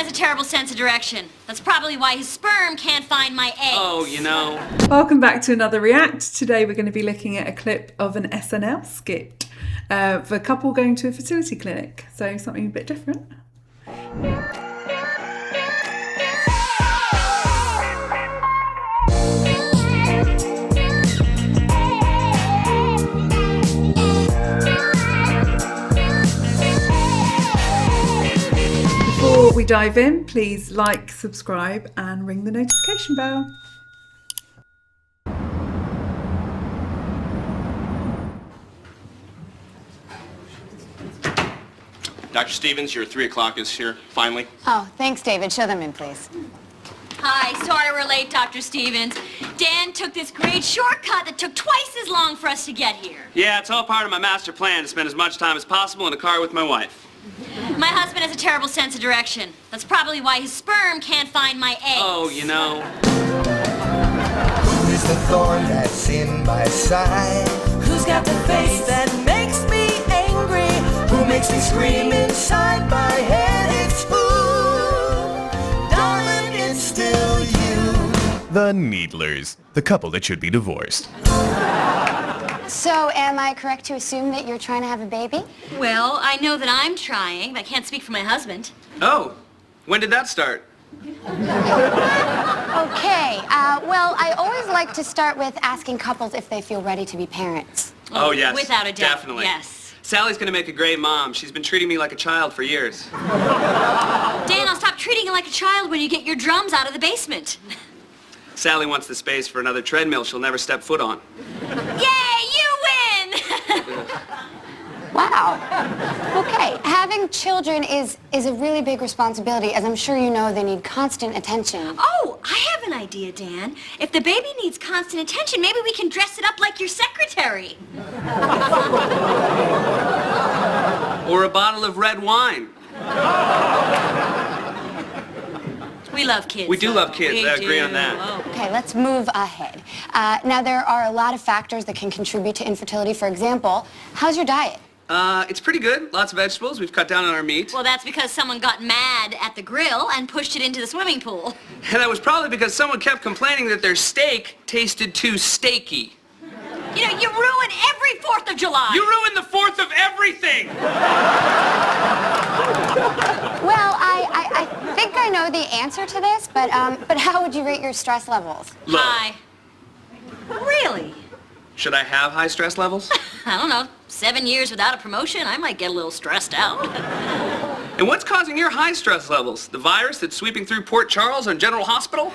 has a terrible sense of direction. That's probably why his sperm can't find my eggs. Oh, you know. Welcome back to another React. Today we're going to be looking at a clip of an SNL skit of a couple going to a fertility clinic. So something a bit different. Before we dive in, please like, subscribe and ring the notification bell. Dr. Stevens, your 3 o'clock is here, finally. Oh, thanks, David. Show them in, please. Hi, sorry we're late, Dr. Stevens. Dan took this great shortcut that took twice as long for us to get here. Yeah, it's all part of my master plan to spend as much time as possible in a car with my wife. My husband has a terrible sense of direction. That's probably why his sperm can't find my eggs. Oh, you know. Who is the thorn that's in my side? Who's got the face that makes me angry? Who makes me scream inside my head? It's who? Darling, it's still you. The Needlers, the couple that should be divorced. So, am I correct to assume that you're trying to have a baby? Well, I know that I'm trying, but I can't speak for my husband. Oh, when did that start? Okay, well, I always like to start with asking couples if they feel ready to be parents. Oh, yes. Without a doubt. Definitely. Yes. Sally's gonna make a great mom. She's been treating me like a child for years. Dan, I'll stop treating you like a child when you get your drums out of the basement. Sally wants the space for another treadmill she'll never step foot on. Yay, you win! Wow. Okay, having children is a really big responsibility. As I'm sure you know, they need constant attention. Oh, I have an idea, Dan. If the baby needs constant attention, maybe we can dress it up like your secretary. Or a bottle of red wine. We love kids. We do love kids. We I agree do. on that. Oh. Okay, let's move ahead. Now, there are a lot of factors that can contribute to infertility. For example, how's your diet? It's pretty good. Lots of vegetables. We've cut down on our meat. Well, that's because someone got mad at the grill and pushed it into the swimming pool. And that was probably because someone kept complaining that their steak tasted too steaky. You know, you ruin every 4th of July. You ruined the 4th of everything! Well, I think I know the answer to this, but how would you rate your stress levels? Low. Hi. Really? Should I have high stress levels? I don't know. 7 years without a promotion, I might get a little stressed out. And what's causing your high stress levels? The virus that's sweeping through Port Charles and General Hospital?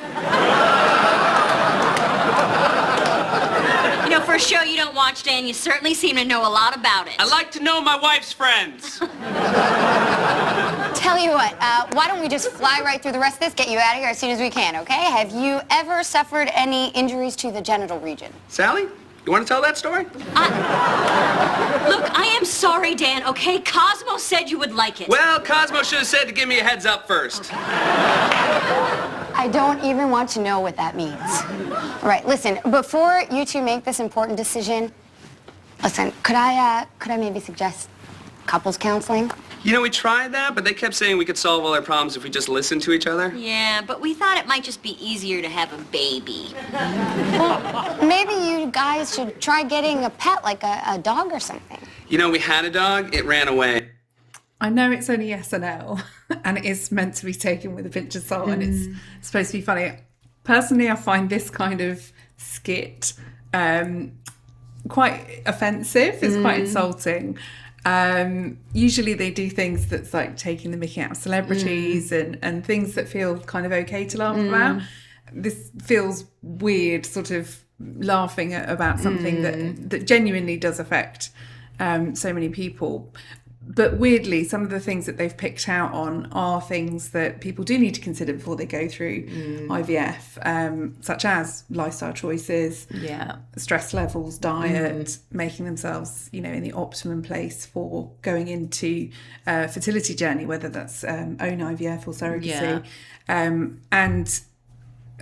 You know, for a show you don't watch, Dan, you certainly seem to know a lot about it. I like to know my wife's friends. Tell you what, why don't we just fly right through the rest of this, get you out of here as soon as we can, okay? Have you ever suffered any injuries to the genital region? Sally, you want to tell that story? Look, I am sorry, Dan, okay? Cosmo said you would like it. Well, Cosmo should have said to give me a heads up first. I don't even want to know what that means. All right, listen, before you two make this important decision, listen, could I maybe suggest couples counseling? You know, we tried that, but they kept saying we could solve all our problems if we just listened to each other. Yeah, but we thought it might just be easier to have a baby. Well, maybe you guys should try getting a pet, like a dog or something. You know, we had a dog, it ran away. I know it's only SNL and it is meant to be taken with a pinch of salt and it's supposed to be funny. Personally, I find this kind of skit quite offensive. It's quite insulting. Usually they do things that's like taking the mickey out of celebrities and things that feel kind of okay to laugh about. This feels weird, sort of laughing about something that genuinely does affect so many people. But weirdly, some of the things that they've picked out on are things that people do need to consider before they go through IVF, such as lifestyle choices, stress levels, diet, making themselves, you know, in the optimum place for going into a fertility journey, whether that's own IVF or surrogacy. And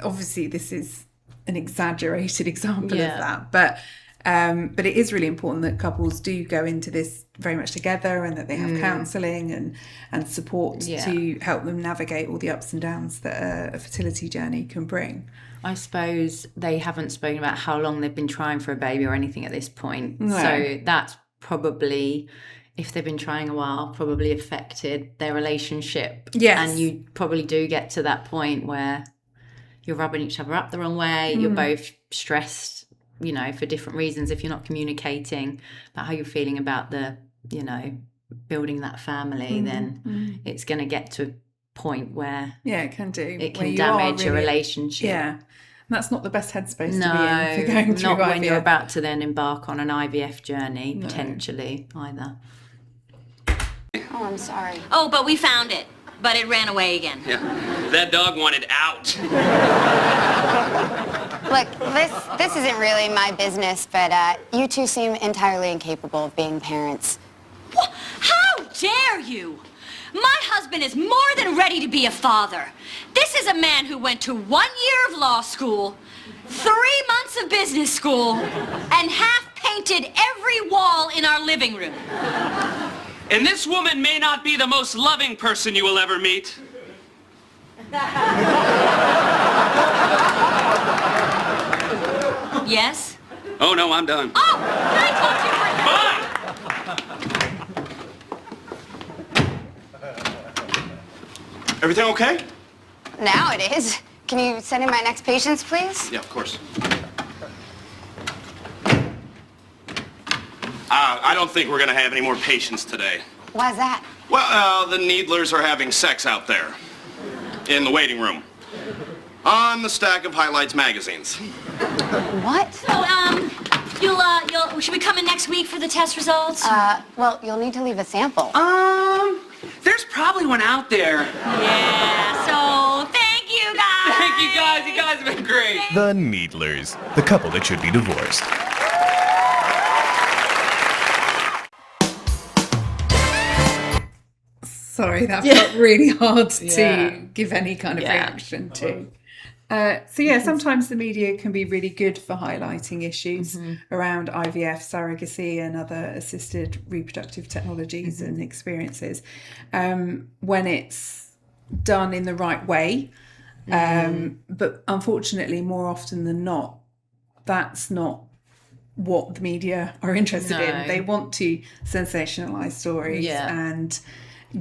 obviously this is an exaggerated example of that, but But it is really important that couples do go into this very much together, and that they have counselling and support to help them navigate all the ups and downs that a fertility journey can bring. I suppose they haven't spoken about how long they've been trying for a baby or anything at this point. No. So that's probably, if they've been trying a while, probably affected their relationship. Yes. And you probably do get to that point where you're rubbing each other up the wrong way. You're both stressed, for different reasons. If you're not communicating about how you're feeling about the, building that family, then it's going to get to a point where it can do. It can damage a relationship. Yeah. And that's not the best headspace to be in for going through not IVF. when you're about to then embark on an IVF journey, potentially, either. Oh, I'm sorry. Oh, but we found it. But it ran away again. Yeah. That dog wanted out. Look, this isn't really my business, but you two seem entirely incapable of being parents. What? How dare you? My husband is more than ready to be a father. This is a man who went to 1 year of law school, 3 months of business school, and half painted every wall in our living room. And this woman may not be the most loving person you will ever meet. Yes? Oh, no, I'm done. Oh, can I talk to you for a minute? Bye! Everything okay? Now it is. Can you send in my next patients, please? Yeah, of course. I don't think we're going to have any more patients today. Why's that? Well, the Needlers are having sex out there in the waiting room on the stack of Highlights magazines. What? So, should we come in next week for the test results? Well, you'll need to leave a sample. There's probably one out there. Yeah, so thank you guys. Thank you guys. You guys have been great. The Needlers, the couple that should be divorced. Sorry, that felt really hard to give any kind of reaction to. Sometimes the media can be really good for highlighting issues around IVF, surrogacy, and other assisted reproductive technologies and experiences when it's done in the right way. But unfortunately, more often than not, that's not what the media are interested in. They want to sensationalize stories and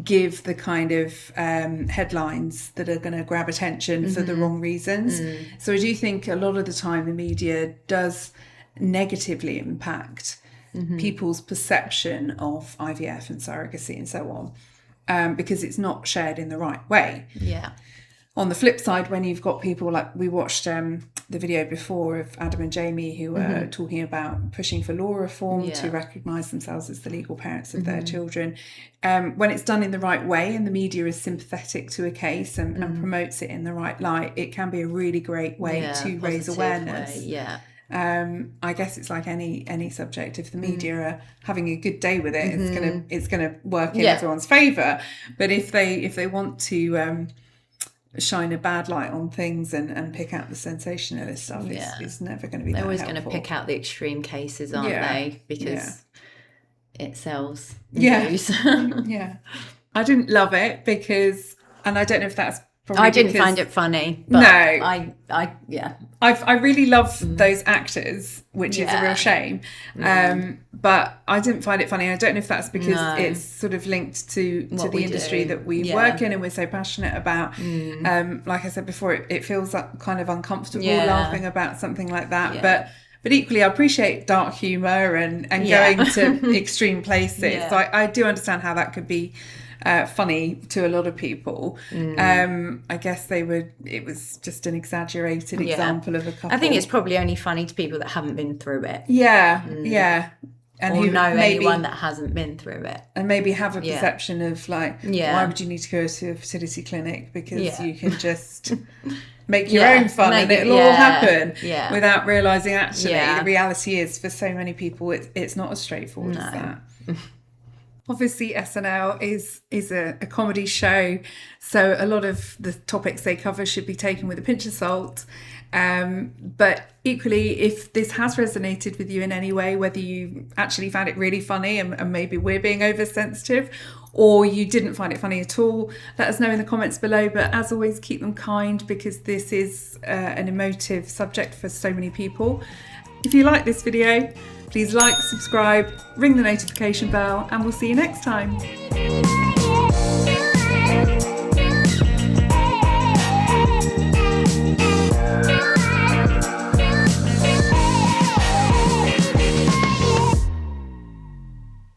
give the kind of headlines that are going to grab attention for the wrong reasons. So I do think a lot of the time the media does negatively impact people's perception of IVF and surrogacy and so on, because it's not shared in the right way. Yeah. On the flip side, when you've got people like we watched the video before of Adam and Jamie who were talking about pushing for law reform to recognise themselves as the legal parents of their children, when it's done in the right way and the media is sympathetic to a case and promotes it in the right light, it can be a really great way to raise awareness. I guess it's like any subject. If the media are having a good day with it, it's gonna work in everyone's favour. But if they want to shine a bad light on things and pick out the sensationalist stuff, it's never going to be. They're always going to pick out the extreme cases, aren't they? Because it sells. News. I didn't love it because, and I don't know if that's. I didn't find it funny. But no, I really love Mm. those actors, which is a real shame. But I didn't find it funny. I don't know if that's because it's sort of linked to the industry that we work in and we're so passionate about. Like I said before, it feels like kind of uncomfortable laughing about something like that. But equally, I appreciate dark humour and going to extreme places. So I do understand how that could be funny to a lot of people. I guess it was just an exaggerated example of a couple. I think it's probably only funny to people that haven't been through it. And or who know maybe, anyone that hasn't been through it. And maybe have a perception of like, why would you need to go to a fertility clinic? Because you can just make your own fun and it'll all happen without realising actually the reality is for so many people it's not as straightforward as that. Obviously, SNL is a comedy show, so a lot of the topics they cover should be taken with a pinch of salt. But equally, if this has resonated with you in any way, whether you actually found it really funny and maybe we're being oversensitive, or you didn't find it funny at all, let us know in the comments below. But as always, keep them kind, because this is an emotive subject for so many people. If you like this video, please like, subscribe, ring the notification bell, and we'll see you next time.